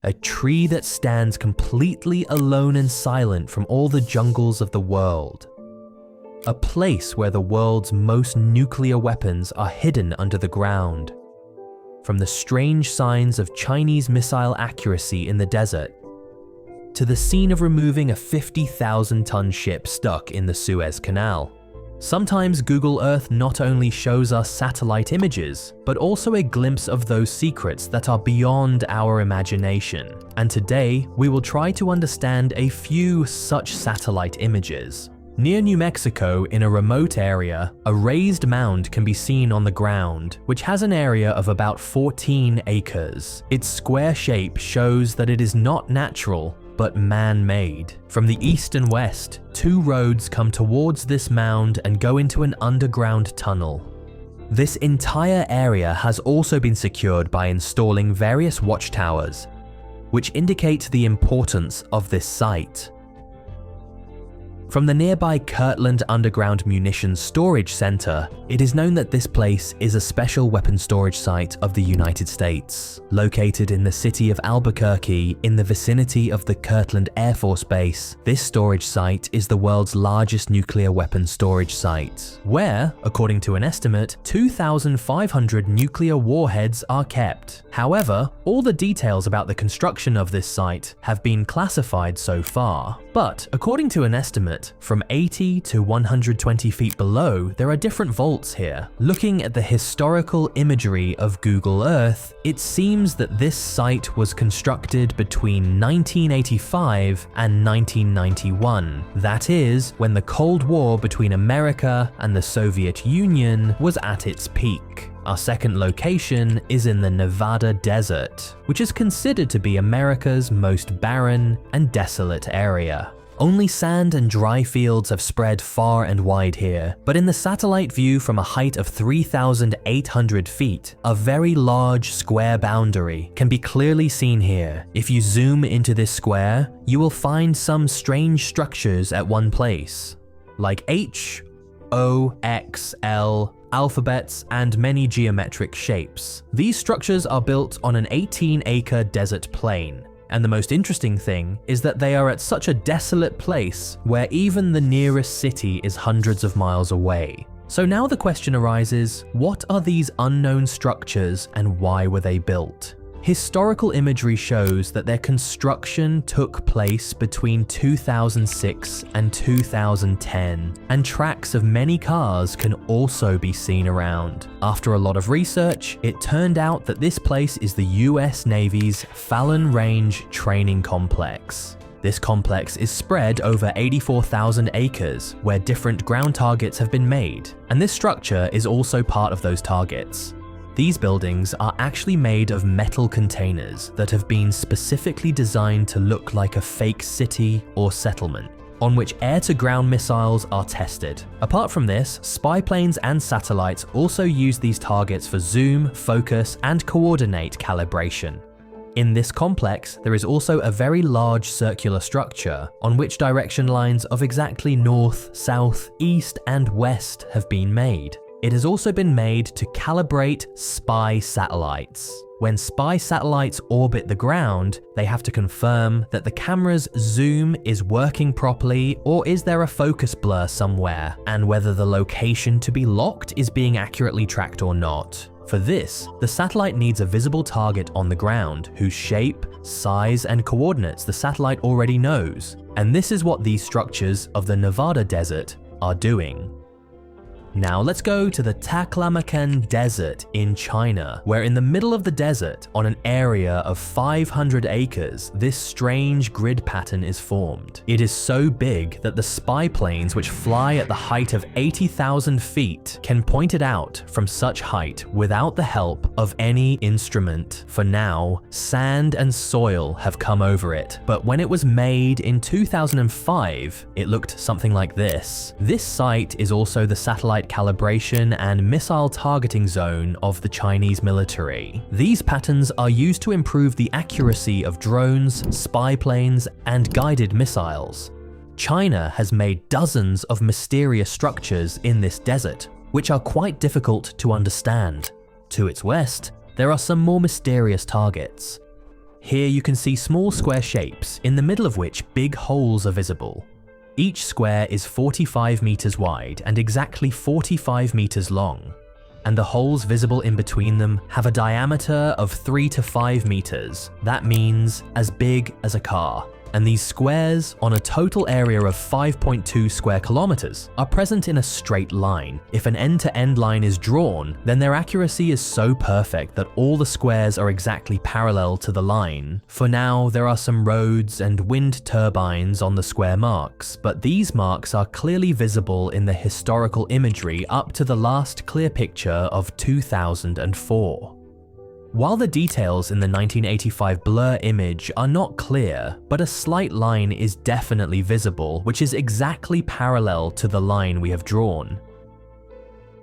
a tree that stands completely alone and silent from all the jungles of the world. A place where the world's most nuclear weapons are hidden under the ground. From the strange signs of Chinese missile accuracy in the desert, to the scene of removing a 50,000-ton ship stuck in the Suez Canal. Sometimes Google Earth not only shows us satellite images, but also a glimpse of those secrets that are beyond our imagination. And today, we will try to understand a few such satellite images. Near New Mexico, in a remote area, a raised mound can be seen on the ground, which has an area of about 14 acres. Its square shape shows that it is not natural, but man-made. From the east and west, two roads come towards this mound and go into an underground tunnel. This entire area has also been secured by installing various watchtowers, which indicate the importance of this site. From the nearby Kirtland Underground Munitions Storage Center, it is known that this place is a special weapons storage site of the United States. Located in the city of Albuquerque, in the vicinity of the Kirtland Air Force Base, this storage site is the world's largest nuclear weapons storage site, where, according to an estimate, 2,500 nuclear warheads are kept. However, all the details about the construction of this site have been classified so far. But, according to an estimate, from 80 to 120 feet below, there are different vaults here. Looking at the historical imagery of Google Earth, it seems that this site was constructed between 1985 and 1991. That is, when the Cold War between America and the Soviet Union was at its peak. Our second location is in the Nevada desert, which is considered to be America's most barren and desolate area. Only sand and dry fields have spread far and wide here, but in the satellite view from a height of 3,800 feet, a very large square boundary can be clearly seen here. If you zoom into this square, you will find some strange structures at one place, like H, O, X, L, alphabets, and many geometric shapes. These structures are built on an 18-acre desert plain. And the most interesting thing is that they are at such a desolate place where even the nearest city is hundreds of miles away. So now the question arises, what are these unknown structures and why were they built? Historical imagery shows that their construction took place between 2006 and 2010, and tracks of many cars can also be seen around. After a lot of research, it turned out that this place is the US Navy's Fallon Range Training Complex. This complex is spread over 84,000 acres, where different ground targets have been made, and this structure is also part of those targets. These buildings are actually made of metal containers that have been specifically designed to look like a fake city or settlement, on which air-to-ground missiles are tested. Apart from this, spy planes and satellites also use these targets for zoom, focus, and coordinate calibration. In this complex, there is also a very large circular structure on which direction lines of exactly north, south, east, and west have been made. It has also been made to calibrate spy satellites. When spy satellites orbit the ground, they have to confirm that the camera's zoom is working properly, or is there a focus blur somewhere, and whether the location to be locked is being accurately tracked or not. For this, the satellite needs a visible target on the ground, whose shape, size, and coordinates the satellite already knows. And this is what these structures of the Nevada desert are doing. Now let's go to the Taklamakan Desert in China, where in the middle of the desert, on an area of 500 acres, this strange grid pattern is formed. It is so big that the spy planes which fly at the height of 80,000 feet can point it out from such height without the help of any instrument. For now, sand and soil have come over it, but when it was made in 2005, it looked something like this. This site is also the satellite calibration and missile targeting zone of the Chinese military. These patterns are used to improve the accuracy of drones, spy planes, and guided missiles. China has made dozens of mysterious structures in this desert, which are quite difficult to understand. To its west, there are some more mysterious targets. Here you can see small square shapes, in the middle of which big holes are visible. Each square is 45 meters wide and exactly 45 meters long, and the holes visible in between them have a diameter of 3 to 5 meters. That means as big as a car. And these squares, on a total area of 5.2 square kilometers, are present in a straight line. If an end-to-end line is drawn, then their accuracy is so perfect that all the squares are exactly parallel to the line. For now, there are some roads and wind turbines on the square marks, but these marks are clearly visible in the historical imagery up to the last clear picture of 2004. While the details in the 1985 blur image are not clear, but a slight line is definitely visible, which is exactly parallel to the line we have drawn.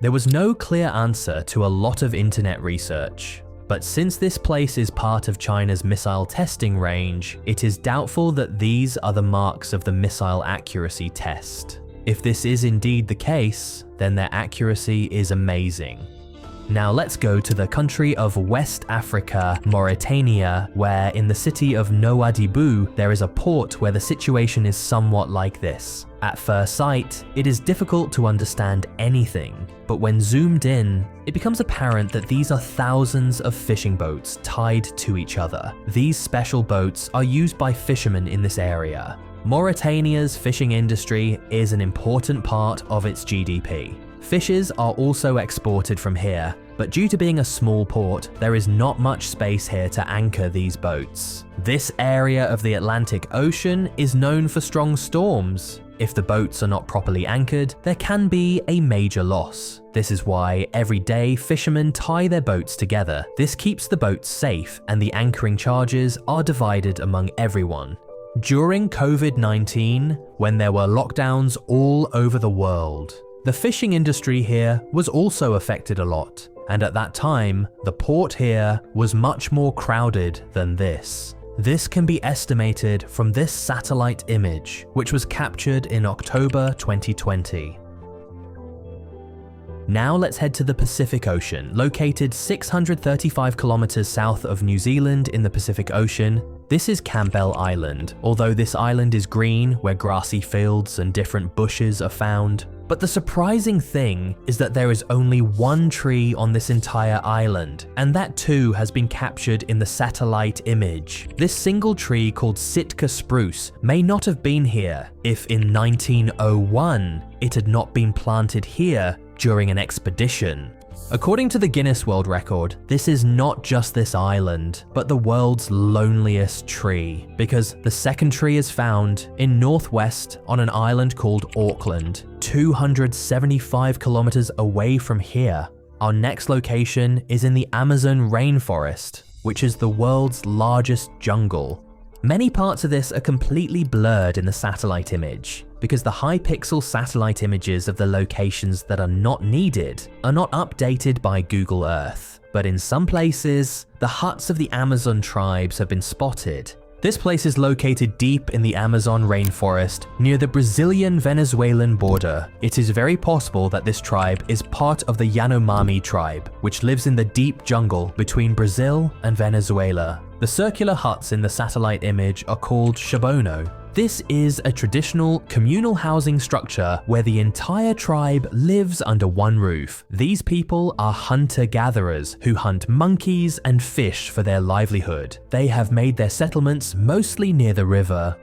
There was no clear answer to a lot of internet research, but since this place is part of China's missile testing range, it is doubtful that these are the marks of the missile accuracy test. If this is indeed the case, then their accuracy is amazing. Now let's go to the country of West Africa, Mauritania, where in the city of Nouadhibou there is a port where the situation is somewhat like this. At first sight, it is difficult to understand anything, but when zoomed in, it becomes apparent that these are thousands of fishing boats tied to each other. These special boats are used by fishermen in this area. Mauritania's fishing industry is an important part of its GDP. Fishes are also exported from here, but due to being a small port, there is not much space here to anchor these boats. This area of the Atlantic Ocean is known for strong storms. If the boats are not properly anchored, there can be a major loss. This is why every day fishermen tie their boats together. This keeps the boats safe and the anchoring charges are divided among everyone. During COVID-19, when there were lockdowns all over the world, the fishing industry here was also affected a lot, and at that time, the port here was much more crowded than this. This can be estimated from this satellite image, which was captured in October 2020. Now let's head to the Pacific Ocean, located 635 kilometers south of New Zealand in the Pacific Ocean. This is Campbell Island, although this island is green, where grassy fields and different bushes are found. But the surprising thing is that there is only one tree on this entire island, and that too has been captured in the satellite image. This single tree called Sitka spruce may not have been here if in 1901 it had not been planted here during an expedition. According to the Guinness World Record, this is not just this island, but the world's loneliest tree, because the second tree is found in northwest on an island called Auckland, 275 kilometers away from here. Our next location is in the Amazon rainforest, which is the world's largest jungle. Many parts of this are completely blurred in the satellite image, because the high-pixel satellite images of the locations that are not needed are not updated by Google Earth. But in some places, the huts of the Amazon tribes have been spotted. This place is located deep in the Amazon rainforest near the Brazilian-Venezuelan border. It is very possible that this tribe is part of the Yanomami tribe, which lives in the deep jungle between Brazil and Venezuela. The circular huts in the satellite image are called shabono. This is a traditional communal housing structure where the entire tribe lives under one roof. These people are hunter-gatherers who hunt monkeys and fish for their livelihood. They have made their settlements mostly near the river.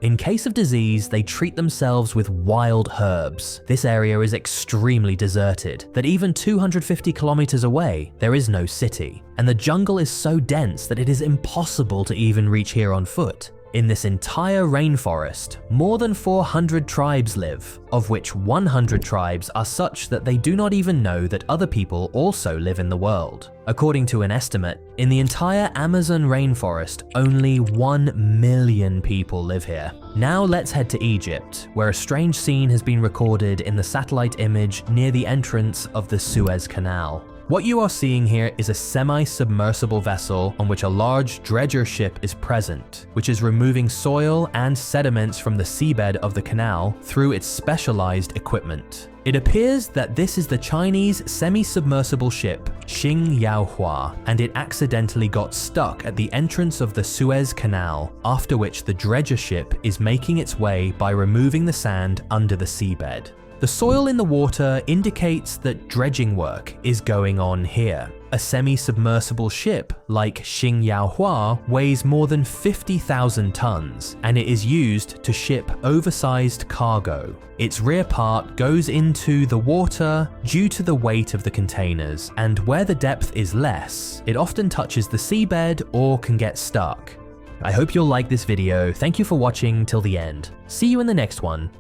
In case of disease, they treat themselves with wild herbs. This area is extremely deserted, that even 250 kilometers away, there is no city, and the jungle is so dense that it is impossible to even reach here on foot. In this entire rainforest, more than 400 tribes live, of which 100 tribes are such that they do not even know that other people also live in the world. According to an estimate, in the entire Amazon rainforest, only 1 million people live here. Now let's head to Egypt, where a strange scene has been recorded in the satellite image near the entrance of the Suez Canal. What you are seeing here is a semi-submersible vessel on which a large dredger ship is present, which is removing soil and sediments from the seabed of the canal through its specialized equipment. It appears that this is the Chinese semi-submersible ship Xing Yaohua, and it accidentally got stuck at the entrance of the Suez Canal, after which the dredger ship is making its way by removing the sand under the seabed. The soil in the water indicates that dredging work is going on here. A semi-submersible ship like Xing Yaohua weighs more than 50,000 tons, and it is used to ship oversized cargo. Its rear part goes into the water due to the weight of the containers, and where the depth is less, it often touches the seabed or can get stuck. I hope you'll like this video. Thank you for watching till the end. See you in the next one.